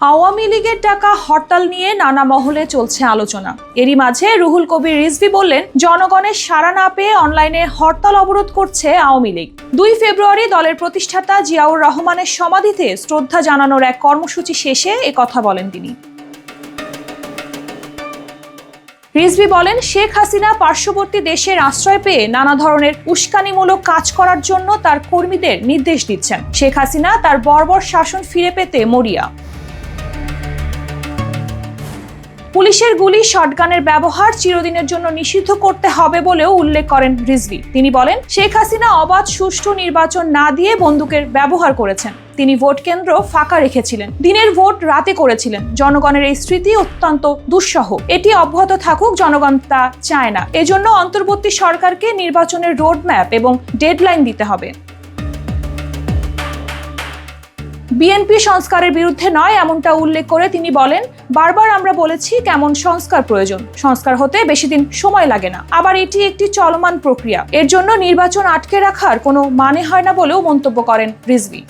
আওয়ামী লীগের ডাকা হরতাল নিয়ে নানা মহলে চলছে আলোচনা। এরই মাঝে রুহুল কবির রিজভী বললেন, জনগণের সাড়া না পেয়ে অনলাইনে হরতাল অবরোধ করছে আওয়ামী লীগ। 2 ফেব্রুয়ারি দলের প্রতিষ্ঠাতা জিয়াউর রহমানের সমাধিতে শ্রদ্ধা জানানোর এক কর্মসূচি শেষে একথা বলেন তিনি। রিজভী বলেন, শেখ হাসিনা পার্শ্ববর্তী দেশের আশ্রয় পেয়ে নানা ধরনের উস্কানিমূলক কাজ করার জন্য তার কর্মীদের নির্দেশ দিচ্ছেন। শেখ হাসিনা তার বর্বর শাসন ফিরে পেতে মরিয়া। পুলিশের গুলি, শটগানের ব্যবহার চিরদিনের জন্য নিষিদ্ধ করতে হবে বলেও উল্লেখ করেন রিজভী। তিনি বলেন, শেখ হাসিনা অবাধ সুষ্ঠু নির্বাচন না দিয়ে বন্দুকের ব্যবহার করেছেন। তিনি ভোট কেন্দ্র ফাঁকা রেখেছিলেন, দিনের ভোট রাতে করেছিলেন। জনগণের এই স্মৃতি অত্যন্ত দুঃসহ। এটি অব্যাহত থাকুক, জনগণ তা চায় না। এজন্য অন্তর্বর্তী সরকারকে নির্বাচনের রোডম্যাপ এবং ডেডলাইন দিতে হবে। বিএনপি সংস্কারের বিরুদ্ধে নয়, এমনটা উল্লেখ করে তিনি বলেন, বারবার আমরা বলেছি কেমন সংস্কার প্রয়োজন। সংস্কার হতে বেশি দিন সময় লাগে না। আবার এটি একটি চলমান প্রক্রিয়া। এর জন্য নির্বাচন আটকে রাখার কোনো মানে হয় না বলেও মন্তব্য করেন রিজভী।